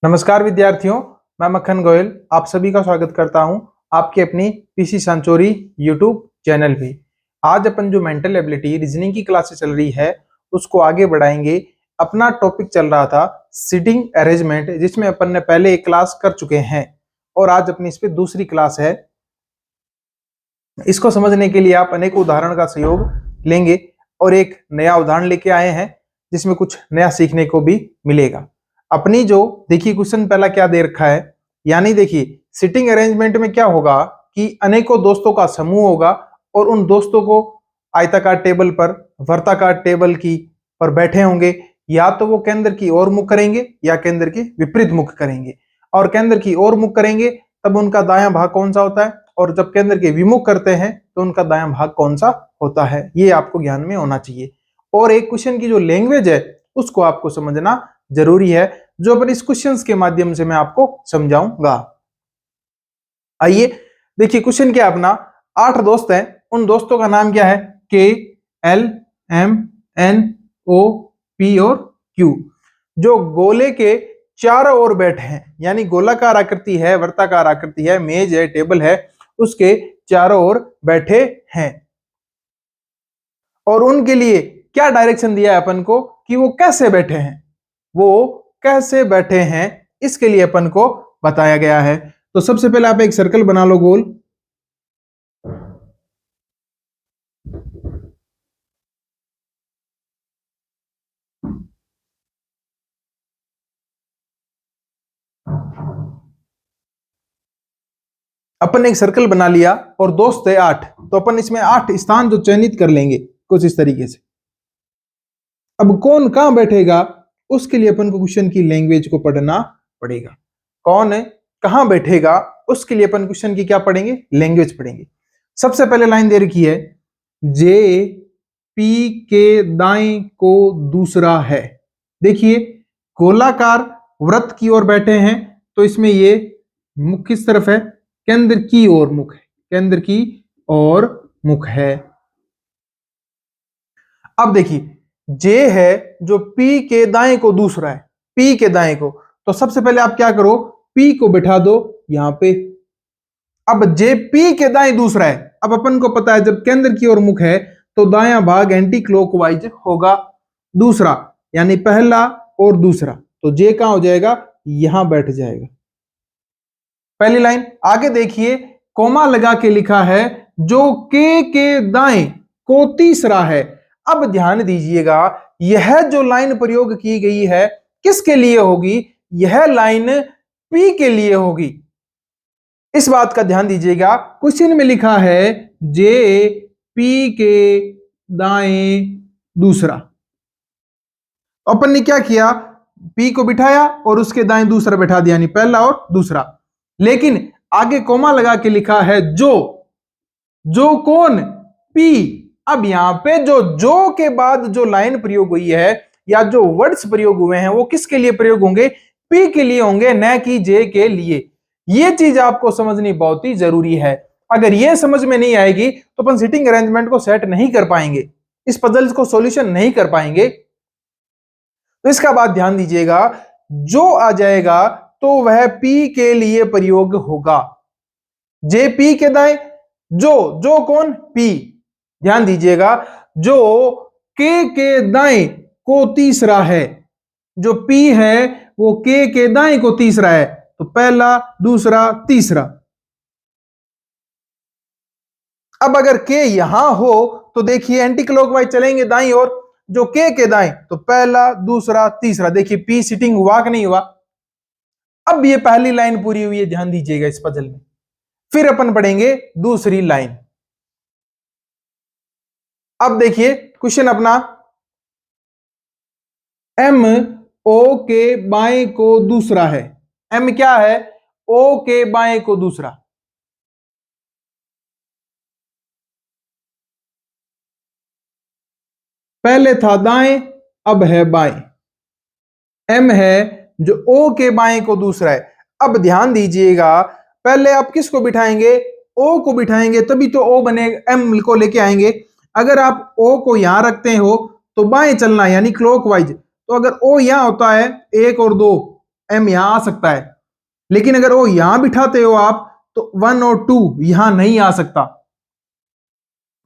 नमस्कार विद्यार्थियों, मैं मक्खन गोयल आप सभी का स्वागत करता हूं आपके अपनी पीसी सांचोरी यूट्यूब चैनल पे। आज अपन जो मेंटल एबिलिटी रीजनिंग की क्लासेस चल रही है उसको आगे बढ़ाएंगे। अपना टॉपिक चल रहा था सिटिंग अरेंजमेंट, जिसमें अपन ने पहले एक क्लास कर चुके हैं और आज अपनी इस पे दूसरी क्लास है। इसको समझने के लिए आप अनेक उदाहरण का सहयोग लेंगे और एक नया उदाहरण लेके आए हैं जिसमें कुछ नया सीखने को भी मिलेगा। अपनी जो देखिए क्वेश्चन पहला क्या दे रखा है, यानी देखिए सिटिंग अरेंजमेंट में क्या होगा कि अनेकों दोस्तों का समूह होगा और उन दोस्तों को आयताकार टेबल पर वर्ताकार टेबल की पर बैठे होंगे। या तो वो केंद्र की ओर मुख करेंगे या केंद्र के विपरीत मुख करेंगे, और केंद्र की ओर मुख करेंगे तब उनका दायां भाग कौन सा होता है, और जब केंद्र के विमुख करते हैं तो उनका दायां भाग कौन सा होता है। ये आपको ज्ञान में होना चाहिए। और एक क्वेश्चन की जो लैंग्वेज है उसको आपको समझना जरूरी है, जो अपन इस क्वेश्चंस के माध्यम से मैं आपको समझाऊंगा। आइए देखिए क्वेश्चन क्या अपना, 8 दोस्त हैं, उन दोस्तों का नाम क्या है, K L M N O P और क्यू, जो गोले के चारों ओर बैठे हैं, यानी गोलाकार आकृति है, वर्ताकार आकृति है, मेज है, टेबल है, उसके चारों ओर बैठे हैं। और उनके लिए क्या डायरेक्शन दिया है अपन को कि वो कैसे बैठे हैं, वो कैसे बैठे हैं, इसके लिए अपन को बताया गया है। तो सबसे पहले आप एक सर्कल बना लो गोल। अपन एक सर्कल बना लिया और दोस्त है 8, तो अपन इसमें 8 स्थान जो चयनित कर लेंगे कुछ इस तरीके से। अब कौन कहां बैठेगा उसके लिए अपन को क्वेश्चन की लैंग्वेज को पढ़ना पड़ेगा। कौन है कहां बैठेगा उसके लिए अपन क्वेश्चन की क्या पढ़ेंगे, लैंग्वेज पढ़ेंगे। सबसे पहले लाइन दे रखी है, जे पी के दाएं को दूसरा है। देखिए गोलाकार वृत्त की ओर बैठे हैं, तो इसमें ये मुख किस तरफ है, केंद्र की ओर मुख है, केंद्र की ओर मुख है। अब देखिए जे है जो पी के दाएं को दूसरा है, पी के दाएं को, तो सबसे पहले आप क्या करो, पी को बिठा दो यहां पे। अब जे पी के दाएं दूसरा है, अब अपन को पता है जब केंद्र की ओर मुख है तो दायां भाग एंटी क्लॉकवाइज होगा, दूसरा यानी पहला और दूसरा, तो जे कहां हो जाएगा, यहां बैठ जाएगा। पहली लाइन आगे देखिए, कोमा लगा के लिखा है जो के दाएं को तीसरा है। अब ध्यान दीजिएगा यह जो लाइन प्रयोग की गई है किसके लिए होगी, यह लाइन पी के लिए होगी। इस बात का ध्यान दीजिएगा, क्वेश्चन में लिखा है जे पी के दाएं दूसरा, अपन ने क्या किया, पी को बिठाया और उसके दाएं दूसरा बैठा दिया, यानी पहला और दूसरा। लेकिन आगे कोमा लगा के लिखा है जो कौन, पी। अब यहां पे जो के बाद जो लाइन प्रयोग हुई है या जो वर्ड्स प्रयोग हुए हैं वो किसके लिए प्रयोग होंगे, पी के लिए होंगे, न कि जे के लिए। ये चीज आपको समझनी बहुत ही जरूरी है। अगर ये समझ में नहीं आएगी तो अपन सिटिंग अरेंजमेंट को सेट नहीं कर पाएंगे, इस पजल्स को सॉल्यूशन नहीं कर पाएंगे। तो इसका बात ध्यान दीजिएगा, जो आ जाएगा तो वह पी के लिए प्रयोग होगा। जे पी के दाएं, जो कौन, पी। ध्यान दीजिएगा जो के दाएं को तीसरा है, जो पी है वो के दाएं को तीसरा है, तो पहला दूसरा तीसरा। अब अगर के यहां हो तो देखिए एंटी क्लॉकवाइज चलेंगे दाईं ओर, जो के दाएं तो पहला दूसरा तीसरा। देखिए पी सिटिंग हुआ कि नहीं हुआ। अब ये पहली लाइन पूरी हुई है, ध्यान दीजिएगा इस पजल में। फिर अपन पढ़ेंगे दूसरी लाइन। अब देखिए क्वेश्चन अपना, एम ओ के बाएं को दूसरा है। एम क्या है, ओ के बाएं को दूसरा। पहले था दाएं अब है बाएं, एम है जो ओ के बाएं को दूसरा है। अब ध्यान दीजिएगा पहले आप किसको बिठाएंगे, ओ को बिठाएंगे तभी तो ओ बनेगा, एम को लेके आएंगे। अगर आप ओ को यहां रखते हो तो बाएं चलना यानी क्लॉकवाइज, तो अगर ओ यहां होता है 1 और 2 एम यहां आ सकता है, लेकिन अगर ओ यहां बिठाते हो आप तो 1 और 2 यहां नहीं आ सकता,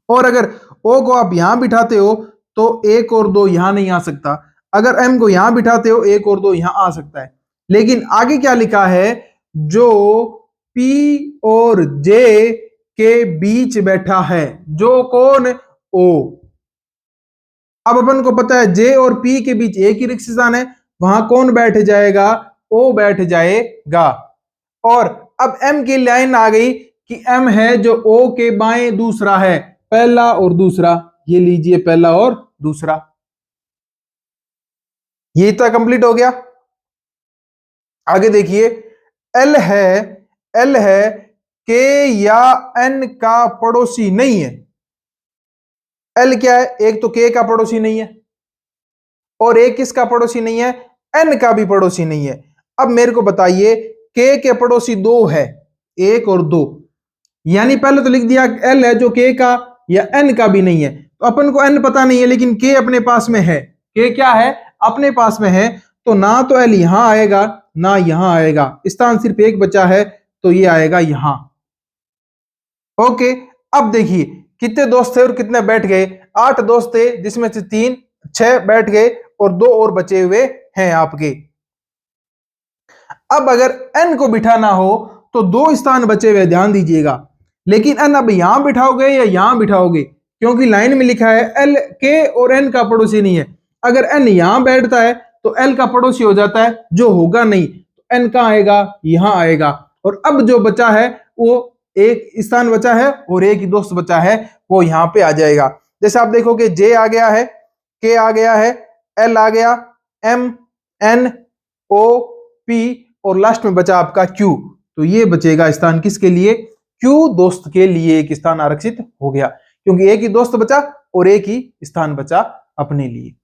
और अगर ओ को आप यहां बिठाते हो तो 1 और 2 यहां नहीं आ सकता। अगर एम को यहां बिठाते हो 1 और 2 यहां आ सकता है। लेकिन आगे क्या लिखा है, जो पी और जे के बीच बैठा है, जो कौन, ओ। अब अपन को पता है जे और पी के बीच एक ही रिक्त स्थान है, वहां कौन बैठ जाएगा, ओ बैठ जाएगा। और अब एम की लाइन आ गई कि एम है जो ओ के बाएं दूसरा है, पहला और दूसरा, ये लीजिए पहला और दूसरा, ये तो कंप्लीट हो गया। आगे देखिए, एल है, एल है के या एन का पड़ोसी नहीं है। एल क्या है, एक तो के का पड़ोसी नहीं है, और एक किसका पड़ोसी नहीं है, एन का भी पड़ोसी नहीं है। अब मेरे को बताइए, के पड़ोसी दो है, एक और दो, यानी पहले तो लिख दिया एल है जो के का या एन का भी नहीं है, तो अपन को एन पता नहीं है लेकिन के अपने पास में है, के क्या है, अपने पास में है, तो ना तो एल यहां आएगा ना यहां आएगा, स्थान सिर्फ एक बचा है, तो ये आएगा यहां। ओके, अब देखिए कितने दोस्त थे और कितने बैठ गए, 8 दोस्त थे जिसमें से 3 6 बैठ गए और 2 और बचे हुए हैं आपके। अब अगर एन को बिठाना हो तो 2 स्थान बचे हुए, ध्यान दीजिएगा, लेकिन एन अब यहां बिठाओगे या यहां बिठाओगे, क्योंकि लाइन में लिखा है एल के और एन का पड़ोसी नहीं है। अगर एन यहां बैठता है तो एल का पड़ोसी हो जाता है, जो होगा नहीं, तो एन कहां आएगा, यहां आएगा। और अब जो बचा है वो एक स्थान बचा है और एक ही दोस्त बचा है, वो यहां पे आ जाएगा। जैसे आप देखोगे जे आ गया है, के आ गया है, एल आ गया, एम, एन, ओ, पी, और लास्ट में बचा आपका क्यू, तो ये बचेगा स्थान किसके लिए, क्यू दोस्त के लिए एक स्थान आरक्षित हो गया, क्योंकि एक ही दोस्त बचा और एक ही स्थान बचा अपने लिए।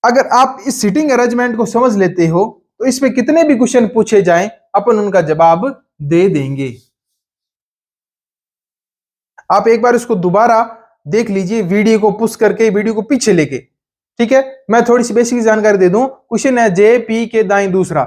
अगर आप इस सीटिंग अरेंजमेंट को समझ लेते हो तो इसमें कितने भी क्वेश्चन पूछे जाएं अपन उनका जवाब दे देंगे। आप एक बार इसको दोबारा देख लीजिए, वीडियो को पुश करके, वीडियो को पीछे लेके, ठीक है। मैं थोड़ी सी बेसिक जानकारी दे दूं। क्वेश्चन है जे पी के दाएं दूसरा,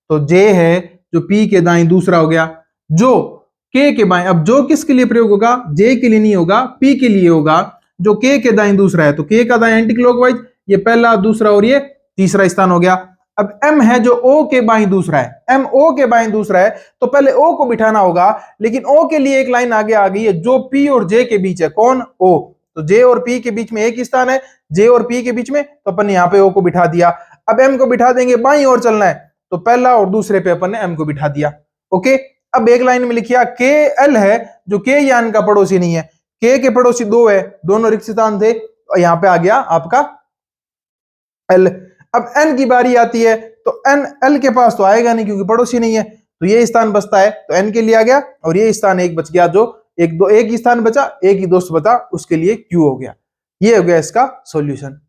तो जे है जो पी के दाएं दूसरा हो गया, जो के बाएं, अब जो किसके लिए प्रयोग होगा, जे के लिए नहीं होगा, पी के लिए होगा। जो के दाएं दूसरा है तो के का दाएं एंटी क्लॉकवाइज, ये पहला दूसरा और ये तीसरा स्थान हो गया। अब एम है जो ओ के बाएं दूसरा है, एम ओ के बाएं दूसरा है, तो पहले ओ को बिठाना होगा, लेकिन ओ के लिए एक लाइन आगे आ गई है जो पी और जे के बीच है, कौन, ओ, तो जे और पी के बीच में एक ही स्थान है, जे और पी के बीच में, तो अपन ने यहाँ पे ओ को बिठा दिया। अब एम को बिठा देंगे, बाईं ओर चलना है, तो पहला और दूसरे पे अपन ने एम को बिठा दिया। ओके, अब एक लाइन में लिखिया के एल है जो के या एन का पड़ोसी नहीं है, के पड़ोसी दो है, दोनों रिक्त स्थान थे, और यहाँ पे आ गया आपका एल। अब एन की बारी आती है तो एन एल के पास तो आएगा नहीं क्योंकि पड़ोसी नहीं है, तो ये स्थान बचता है, तो एन के लिए आ गया, और ये स्थान एक बच गया, जो एक दो एक ही स्थान बचा, एक ही दोस्त बचा, उसके लिए क्यू हो गया। ये हो गया इसका सॉल्यूशन।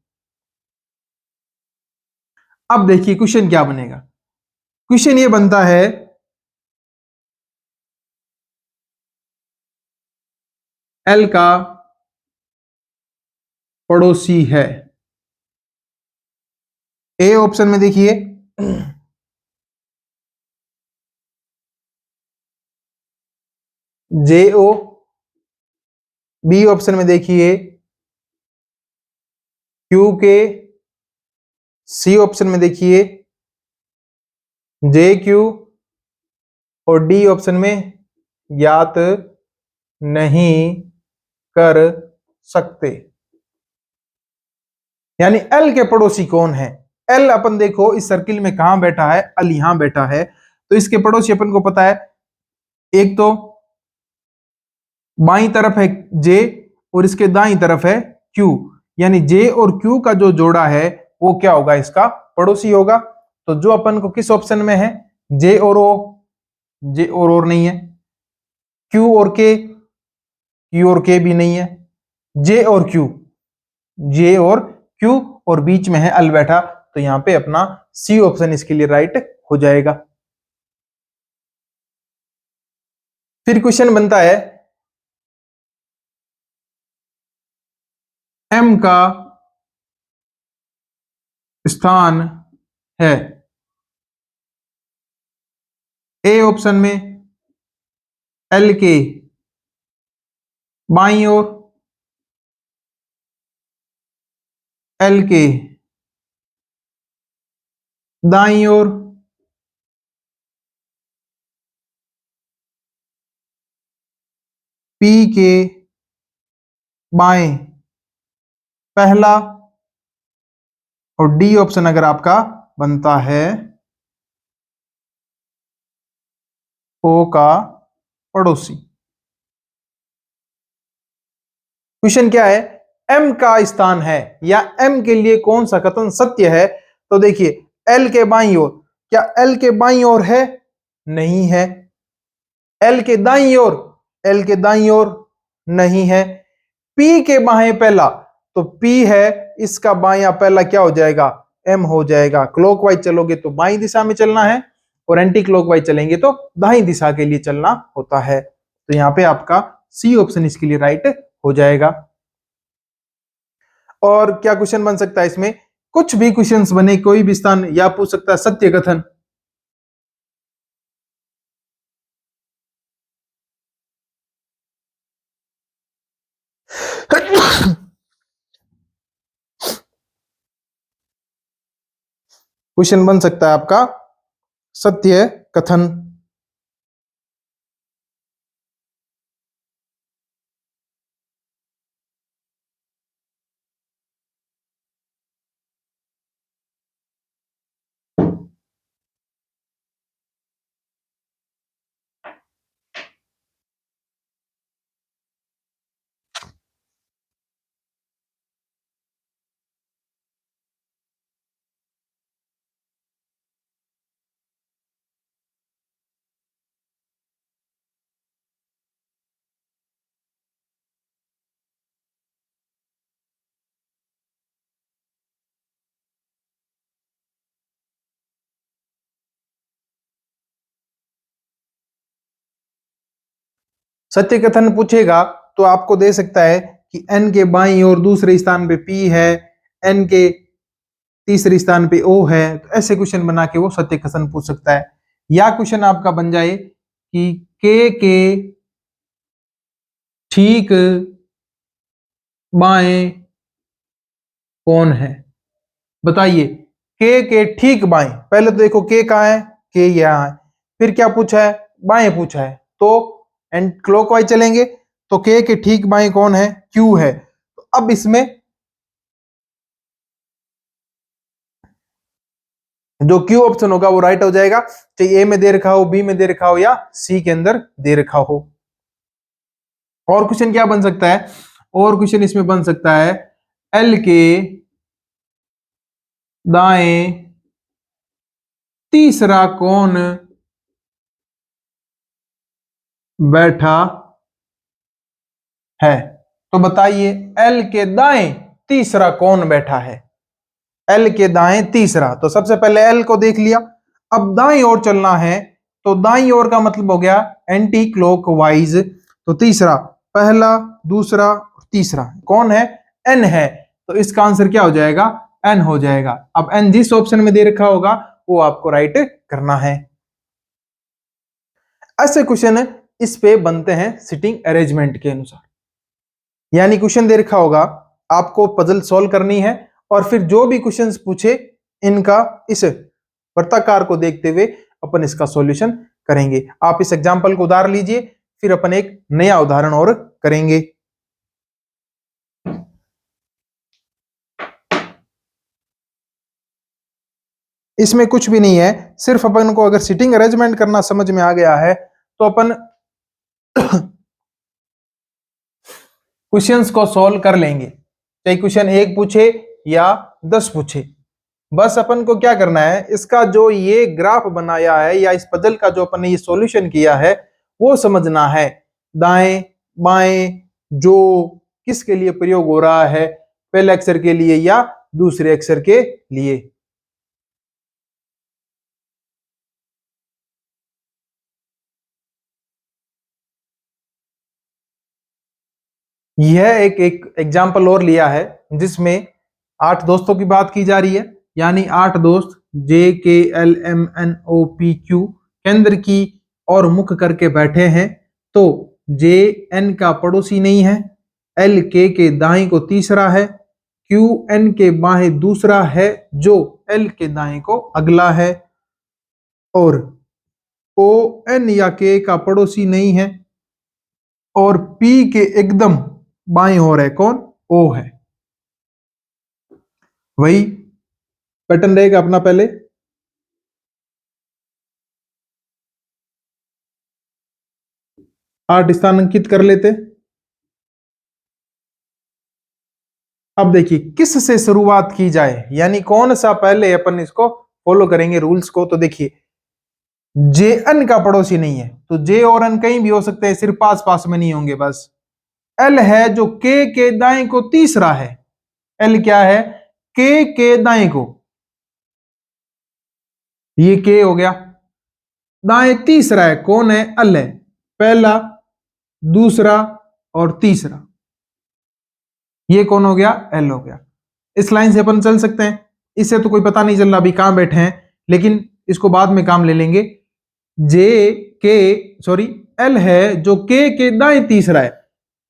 अब देखिए क्वेश्चन क्या बनेगा। क्वेश्चन ये बनता है, एल का पड़ोसी है, ए ऑप्शन में देखिए जे ओ, बी ऑप्शन में देखिए क्यू के, सी ऑप्शन में देखिए जे क्यू, और डी ऑप्शन में ज्ञात नहीं कर सकते। यानी एल के पड़ोसी कौन है, एल अपन देखो इस सर्किल में कहां बैठा है, एल यहां बैठा है, तो इसके पड़ोसी अपन को पता है, एक तो बाईं तरफ है जे और इसके दाईं तरफ है क्यू, यानी जे और क्यू का जो जोड़ा है वो क्या होगा, इसका पड़ोसी होगा। तो जो अपन को किस ऑप्शन में है, जे और ओ, जे और नहीं है, क्यू और के, क्यू और के भी नहीं है, जे और क्यू, जे और क्यू, और बीच में है एल बैठा, तो यहां पे अपना सी ऑप्शन इसके लिए राइट हो जाएगा। फिर क्वेश्चन बनता है, एम का स्थान है, ए ऑप्शन में एल के बाईं ओर, एल के दाईं ओर, पी के बाएं पहला, और डी ऑप्शन अगर आपका बनता है ओ का पड़ोसी। क्वेश्चन क्या है, एम का स्थान है या एम के लिए कौन सा कथन सत्य है। तो देखिए एल के बाईं ओर, क्या एल के बाईं ओर है, नहीं है। एल के दाईं ओर, एल के दाईं ओर नहीं है। पी के बाएं पहला, तो पी है, इसका बायां पहला क्या हो जाएगा, एम हो जाएगा। क्लॉकवाइज चलोगे तो बाईं दिशा में चलना है और एंटी क्लॉकवाइज चलेंगे तो दाईं दिशा के लिए चलना होता है। तो यहां पे आपका सी ऑप्शन इसके लिए राइट हो जाएगा। और क्या क्वेश्चन बन सकता है इसमें, कुछ भी क्वेश्चंस बने, कोई भी स्थान, या पूछ सकता है सत्य कथन। क्वेश्चन बन सकता है आपका सत्य कथन। सत्य कथन पूछेगा तो आपको दे सकता है कि एन के बाईं ओर दूसरे स्थान पे पी है, एन के तीसरे स्थान पे ओ है। तो ऐसे क्वेश्चन बना के वो सत्य कथन पूछ सकता है। या क्वेश्चन आपका बन जाए कि के ठीक बाएं कौन है। बताइए के ठीक बाएं, पहले तो देखो के कहाँ है, के यहाँ है, फिर क्या पूछा है, बाएं पूछा है, तो एंड क्लॉकवाइज चलेंगे तो के ठीक बाएं कौन है, क्यू है। तो अब इसमें जो क्यू ऑप्शन होगा वो राइट हो जाएगा, चाहे ए में दे रखा हो, बी में दे रखा हो या सी के अंदर दे रखा हो। और क्वेश्चन क्या बन सकता है, और क्वेश्चन इसमें बन सकता है एल के दाएं तीसरा कौन बैठा है। तो बताइए एल के दाएं तीसरा कौन बैठा है। एल के दाएं तीसरा, तो सबसे पहले एल को देख लिया। अब दाईं ओर चलना है, तो दाईं ओर का मतलब हो गया एंटी क्लॉकवाइज। तो तीसरा, पहला, दूसरा, तीसरा कौन है, एन है। तो इसका आंसर क्या हो जाएगा, एन हो जाएगा। अब एन जिस ऑप्शन में दे रखा होगा वो आपको राइट करना है। ऐसे क्वेश्चन इस पे बनते हैं सिटिंग अरेंजमेंट के अनुसार। यानी क्वेश्चन दे रखा होगा, आपको पजल सॉल्व करनी है और फिर जो भी क्वेश्चंस पूछे इनका इस वृत्ताकार को देखते हुए अपन इसका सॉल्यूशन करेंगे। आप इस एग्जांपल को उधार लीजिए, फिर अपन एक नया उदाहरण और करेंगे। इसमें कुछ भी नहीं है, सिर्फ अपन को अगर सिटिंग अरेंजमेंट करना समझ में आ गया है तो अपन क्वेश्चंस को सॉल्व कर लेंगे, चाहे क्वेश्चन 1 पूछे या 10 पूछे। बस अपन को क्या करना है, इसका जो ये ग्राफ बनाया है या इस पजल का जो अपन ने ये सॉल्यूशन किया है वो समझना है। दाएं बाएं जो किसके लिए प्रयोग हो रहा है, पहले अक्षर के लिए या दूसरे अक्षर के लिए। यह एक एग्जाम्पल और लिया है जिसमें 8 दोस्तों की बात की जा रही है, यानी 8 दोस्त JKLMNOPQ केंद्र की और मुख करके बैठे हैं, तो जे एन का पड़ोसी नहीं है, एल के दाएं को तीसरा है, क्यू एन के बाएं दूसरा है जो एल के दाएं को अगला है, और ओ एन या के का पड़ोसी नहीं है, और पी के एकदम बाएं ओर है कौन, ओ है। वही पैटर्न रहेगा अपना। पहले 8 स्थानांकित कर लेते। अब देखिए किस से शुरुआत की जाए, यानी कौन सा पहले अपन इसको फॉलो करेंगे रूल्स को। तो देखिए जे एन का पड़ोसी नहीं है, तो जे और एन कहीं भी हो सकते हैं, सिर्फ पास पास में नहीं होंगे बस। एल है जो के दाएं को तीसरा है, एल क्या है, के दाएं को, ये के हो गया, दाएं तीसरा है कौन है, एल है, पहला दूसरा और तीसरा, ये कौन हो गया, एल हो गया। इस लाइन से अपन चल सकते हैं, इससे तो कोई पता नहीं चल रहा अभी कहां बैठे हैं, लेकिन इसको बाद में काम ले लेंगे। जे के सॉरी एल है जो के दाएं तीसरा है,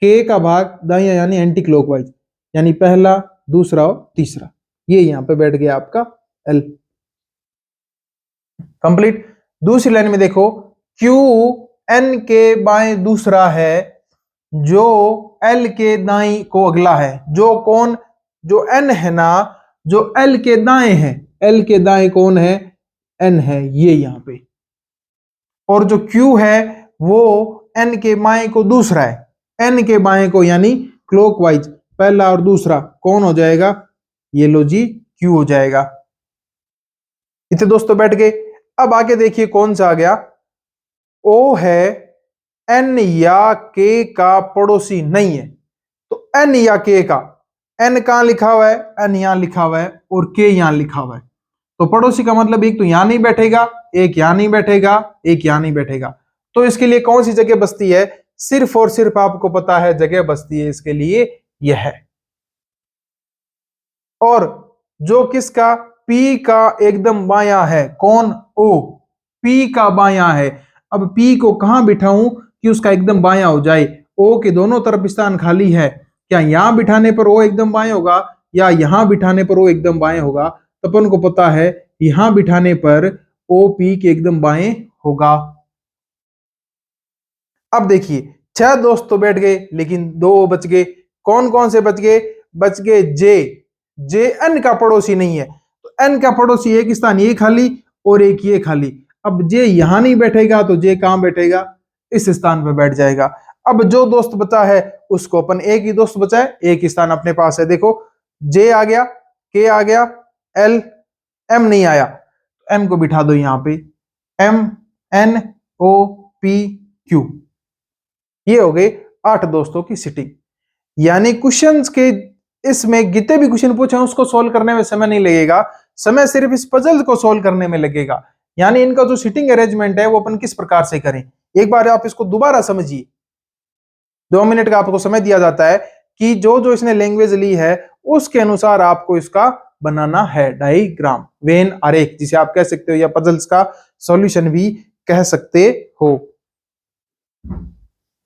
के का भाग दाएं यानी एंटी क्लॉकवाइज, यानी पहला दूसरा और तीसरा, ये यहां पे बैठ गया आपका एल। कंप्लीट। दूसरी लाइन में देखो क्यू एन के बाएं दूसरा है जो एल के दाएं को अगला है, जो कौन, जो एन है ना, जो एल के दाएं है, एल के दाएं कौन है, एन है, ये यहां पे। और जो क्यू है वो एन के बाएं को दूसरा है, एन के बाएं को यानी क्लॉकवाइज, पहला और दूसरा कौन हो जाएगा, ये लो जी क्यू हो जाएगा। इतने दोस्तों बैठ गए। अब आगे देखिए कौन सा आ गया, ओ है एन या के का पड़ोसी नहीं है, तो एन या के का, एन कहां लिखा हुआ है, एन यहां लिखा हुआ है और के यहां लिखा हुआ है, तो पड़ोसी का मतलब एक तो यहां नहीं बैठेगा, एक यहां नहीं बैठेगा, एक यहां नहीं बैठेगा, तो इसके लिए कौन सी जगह बचती है, सिर्फ और सिर्फ आपको पता है जगह बचती है इसके लिए यह है। और जो किसका, पी का एकदम बायां है कौन, ओ, पी का बायां है। अब पी को कहां बिठाऊं कि उसका एकदम बायां हो जाए, ओ के दोनों तरफ स्थान खाली है, क्या यहां बिठाने पर ओ एकदम बाएं होगा या यहां बिठाने पर ओ एकदम बाएं होगा, तो अपन को पता है यहां बिठाने पर ओ पी के एकदम बाएं होगा। अब देखिए 6 दोस्त तो बैठ गए लेकिन 2 बच गए, कौन कौन से बच गए, बच गए जे एन का पड़ोसी नहीं है, तो एन का पड़ोसी एक स्थान ये खाली और एक ये खाली, अब जे यहां नहीं बैठेगा तो जे कहां बैठेगा, इस स्थान पर बैठ जाएगा। अब जो दोस्त बचा है उसको अपन, एक ही दोस्त बचा है, एक ही स्थान अपने पास है, देखो जे आ गया, के आ गया, एल, एम नहीं आया, एम को बिठा दो यहां पे, M N O P Q, ये हो गए 8 दोस्तों की सिटिंग। यानी क्वेश्चंस के इसमें जितने भी क्वेश्चन पूछे उसको सोल्व करने में समय नहीं लगेगा, समय सिर्फ इस पजल को सोल्व करने में लगेगा। यानी इनका जो सिटिंग अरेंजमेंट है वो अपन किस प्रकार से करें, एक बार आप इसको दोबारा समझिए। 2 मिनट का आपको समय दिया जाता है कि जो जो इसने लैंग्वेज ली है उसके अनुसार आपको इसका बनाना है डायग्राम, वेन आरेख जिसे आप कह सकते हो, या पजल्स का सॉल्यूशन भी कह सकते हो।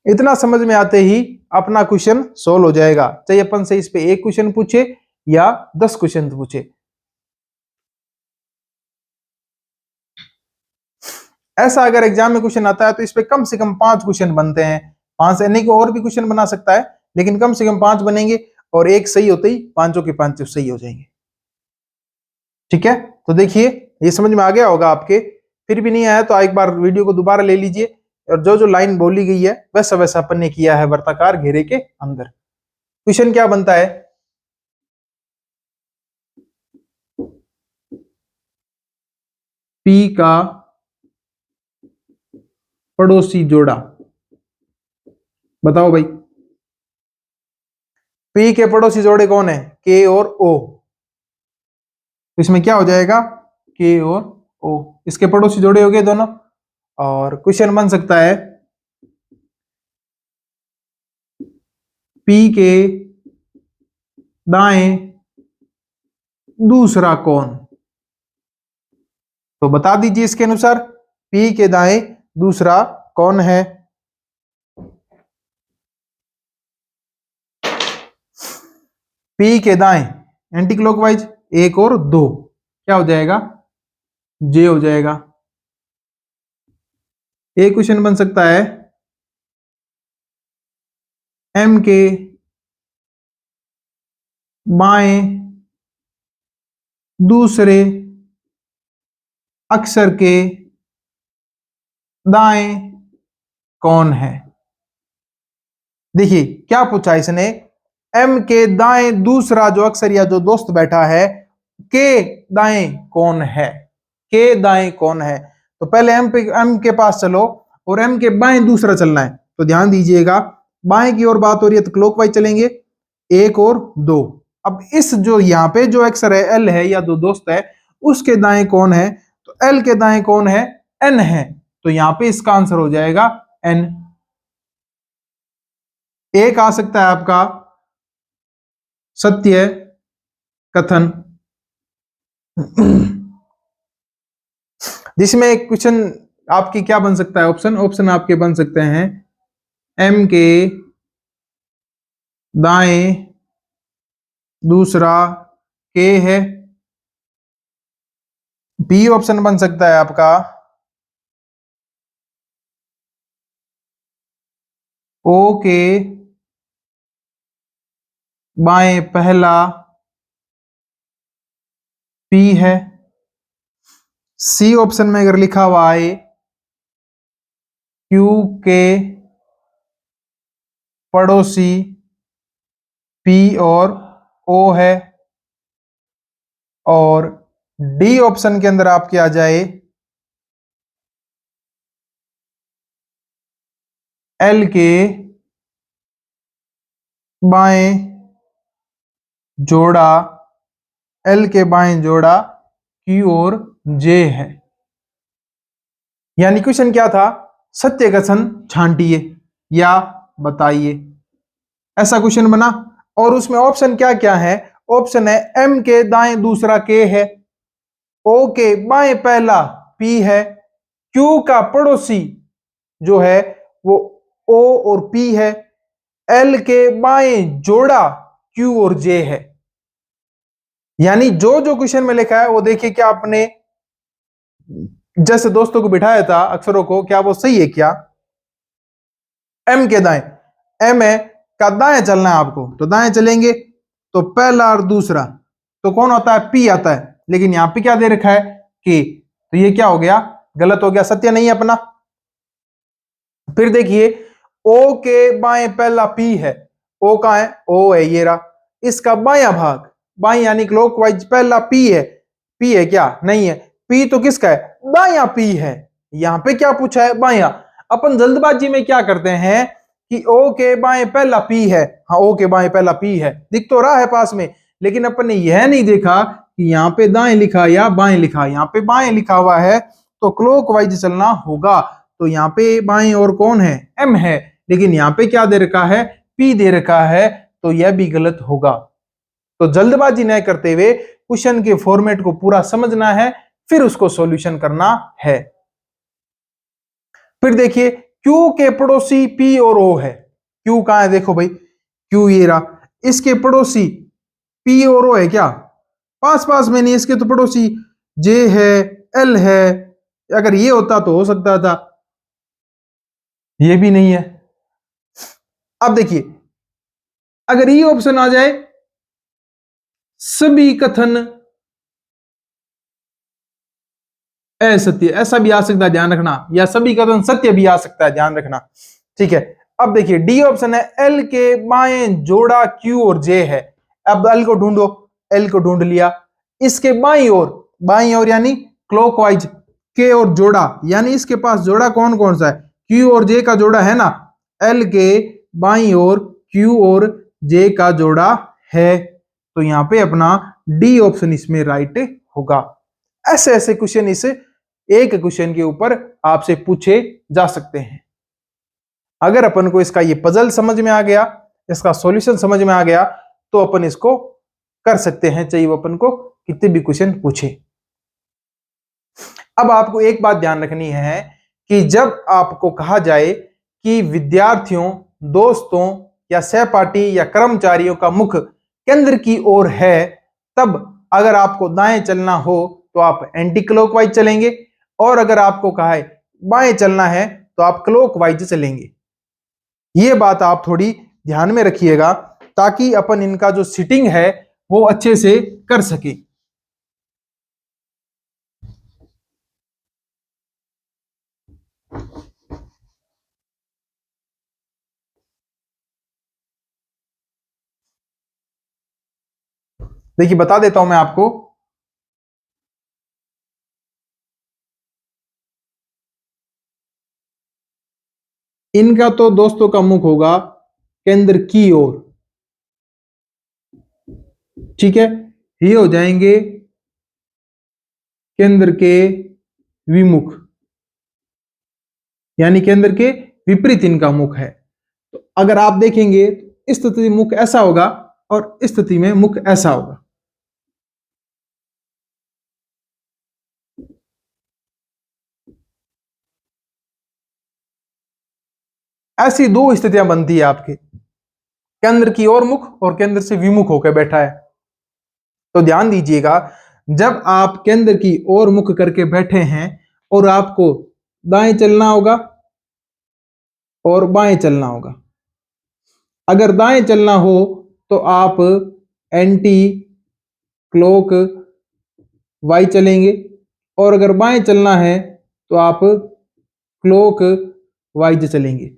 इतना समझ में आते ही अपना क्वेश्चन सोल्व हो जाएगा, चाहे अपन से इस पे 1 क्वेश्चन पूछे या 10 क्वेश्चन पूछे। ऐसा अगर एग्जाम में क्वेश्चन आता है तो इस पे कम से कम 5 क्वेश्चन बनते हैं, 5 से नहीं को और भी क्वेश्चन बना सकता है, लेकिन कम से कम 5 बनेंगे और एक सही होते ही पांचों के पांचों सही हो जाएंगे। ठीक है, तो देखिए ये समझ में आ गया होगा आपके, फिर भी नहीं आया तो एक बार वीडियो को दोबारा ले लीजिए, और जो जो लाइन बोली गई है वैसा वैसा अपन ने किया है वर्ताकार घेरे के अंदर। क्वेश्चन क्या बनता है, पी का पड़ोसी जोड़ा, बताओ भाई पी के पड़ोसी जोड़े कौन है, के और ओ, तो इसमें क्या हो जाएगा, के और ओ, इसके पड़ोसी जोड़े हो गए दोनों। और क्वेश्चन बन सकता है पी के दाएं दूसरा कौन, तो बता दीजिए इसके अनुसार पी के दाएं दूसरा कौन है? पी के दाएं एंटी क्लॉकवाइज 1 और 2 क्या हो जाएगा? जे हो जाएगा। एक क्वेश्चन बन सकता है एम के बाएं दूसरे अक्षर के दाएं कौन है? देखिए क्या पूछा इसने, एम के दाएं दूसरा जो अक्षर या जो दोस्त बैठा है के दाएं कौन है? के दाएं कौन है? तो पहले एम के पास चलो और एम के बाएं दूसरा चलना है। तो ध्यान दीजिएगा, बाएं की ओर बात हो रही है तो क्लॉकवाइज चलेंगे 1 और 2। अब इस जो यहाँ पे जो अक्षर है एल है या जो दोस्त है उसके दाएं कौन है? तो एल के दाएं कौन है? एन है। तो यहाँ पे इसका आंसर हो जाएगा एन। एक आ सकता है आपका सत्य कथन जिसमें एक क्वेश्चन आपकी क्या बन सकता है? ऑप्शन आपके बन सकते हैं एम के दाएं दूसरा के है। बी ऑप्शन बन सकता है आपका ओ के बाएं पहला पी है। सी ऑप्शन में अगर लिखा हुआ है क्यू के पड़ोसी पी और ओ है। और डी ऑप्शन के अंदर आपके आ जाए एल के बाएं जोड़ा एल के बाएं जोड़ा क्यू और जे है। यानी क्वेश्चन क्या था? सत्य कथन छांटिए या बताइए, ऐसा क्वेश्चन बना। और उसमें ऑप्शन क्या क्या है? ऑप्शन है एम के दाएं दूसरा के है, ओ के बाएं पहला पी है, क्यू का पड़ोसी जो है वो ओ और पी है, एल के बाएं जोड़ा क्यू और जे है। यानी जो जो क्वेश्चन में लिखा है वो देखिए क्या आपने जैसे दोस्तों को बिठाया था अक्षरों को, क्या वो सही है क्या? एम के दाएं, एम है का दाएं चलना है आपको, तो दाएं चलेंगे तो पहला और दूसरा तो कौन होता है? पी आता है। लेकिन यहां पे क्या दे रखा है? के। तो ये क्या हो गया? गलत हो गया, सत्य नहीं है अपना। फिर देखिए ओ के बाएं पहला पी है, ओ का है? ओ है ये रहा। इसका बायां भाग, बाएं यानी क्लॉकवाइज पहला पी है, पी है क्या? नहीं है। पी तो किसका है? दायां पी है। यहां पे क्या पूछा है? बायां। अपन जल्दबाजी में क्या करते हैं कि ओ के बाएं पहला पी है, हाँ ओ के बाएं पहला पी है दिख तो रहा है पास में, लेकिन अपन ने यह नहीं देखा कि यहाँ पे दाएं लिखा या बाएं लिखा। यहाँ पे बाएं लिखा हुआ है तो क्लॉकवाइज चलना होगा। तो यहाँ पे बाएं और कौन है? एम है। लेकिन यहाँ पे क्या दे रखा है? पी दे रखा है, तो यह भी गलत होगा। तो जल्दबाजी न करते हुए क्वेश्चन के फॉर्मेट को पूरा समझना है, फिर उसको सॉल्यूशन करना है। फिर देखिए क्यू के पड़ोसी पी और ओ है। क्यू कहां है? देखो भाई क्यू ये रहा, इसके पड़ोसी पी और ओ है क्या? पास पास में नहीं, इसके तो पड़ोसी जे है, एल है। अगर ये होता तो हो सकता था, ये भी नहीं है। अब देखिए अगर ये ऑप्शन आ जाए सभी कथन असत्य, ऐसा भी आ सकता है ध्यान रखना, या सभी कथन सत्य भी आ सकता है ध्यान रखना। ठीक है, अब देखिए डी ऑप्शन है एल के बाएं जोड़ा क्यू और जे है। अब एल को ढूंढो, एल को ढूंढ लिया। इसके बाईं ओर यानी क्लॉकवाइज के और जोड़ा, यानी इसके पास जोड़ा कौन कौन सा है? क्यू और जे का जोड़ा है ना। एल के बाईं ओर क्यू और जे का जोड़ा है, तो यहां पे अपना डी ऑप्शन इसमें राइट होगा। ऐसे ऐसे क्वेश्चन इस एक क्वेश्चन के ऊपर आपसे पूछे जा सकते हैं। अगर अपन को इसका ये पजल समझ में आ गया, इसका सॉल्यूशन समझ में आ गया, तो अपन इसको कर सकते हैं, चाहे वो अपन को कितने भी क्वेश्चन पूछे। अब आपको एक बात ध्यान रखनी है कि जब आपको कहा जाए कि विद्यार्थियों, दोस्तों या सहपाठी या कर्मचारियों का मुख केंद्र की ओर है, तब अगर आपको दाएं चलना हो तो आप एंटी क्लॉकवाइज चलेंगे, और अगर आपको कहा है बाएं चलना है तो आप क्लॉकवाइज चलेंगे। ये बात आप थोड़ी ध्यान में रखिएगा ताकि अपन इनका जो सीटिंग है वो अच्छे से कर सके। देखिए बता देता हूं मैं आपको। इनका तो दोस्तों का मुख होगा केंद्र की ओर, ठीक है। ये हो जाएंगे केंद्र के विमुख, यानी केंद्र के विपरीत इनका मुख है। तो अगर आप देखेंगे इस स्थिति में मुख ऐसा होगा और इस स्थिति में मुख ऐसा होगा। ऐसी दो स्थितियां बनती है आपके, केंद्र की ओर मुख और केंद्र से विमुख होकर बैठा है। तो ध्यान दीजिएगा, जब आप केंद्र की ओर मुख करके बैठे हैं और आपको दाएं चलना होगा और बाएं चलना होगा। अगर दाएं चलना हो तो आप एंटी क्लॉक वाई चलेंगे, और अगर बाएं चलना है तो आप क्लॉक वाइज चलेंगे।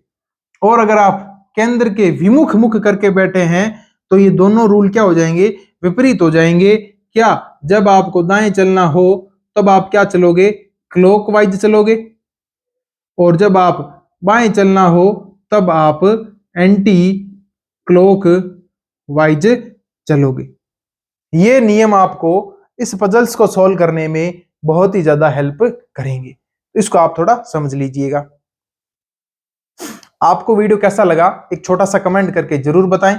और अगर आप केंद्र के विमुख मुख करके बैठे हैं तो ये दोनों रूल क्या हो जाएंगे, विपरीत हो जाएंगे। क्या, जब आपको दाएं चलना हो तब आप क्या चलोगे, क्लॉकवाइज चलोगे, और जब आप बाएं चलना हो तब आप एंटी क्लॉक वाइज चलोगे। ये नियम आपको इस पजल्स को सॉल्व करने में बहुत ही ज्यादा हेल्प करेंगे, इसको आप थोड़ा समझ लीजिएगा। आपको वीडियो कैसा लगा एक छोटा सा कमेंट करके जरूर बताएं।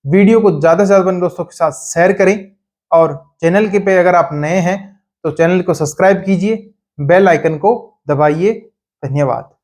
वीडियो को ज्यादा से ज्यादा अपने दोस्तों के साथ शेयर करें, और चैनल के पे अगर आप नए हैं तो चैनल को सब्सक्राइब कीजिए, बेल आइकन को दबाइए। धन्यवाद।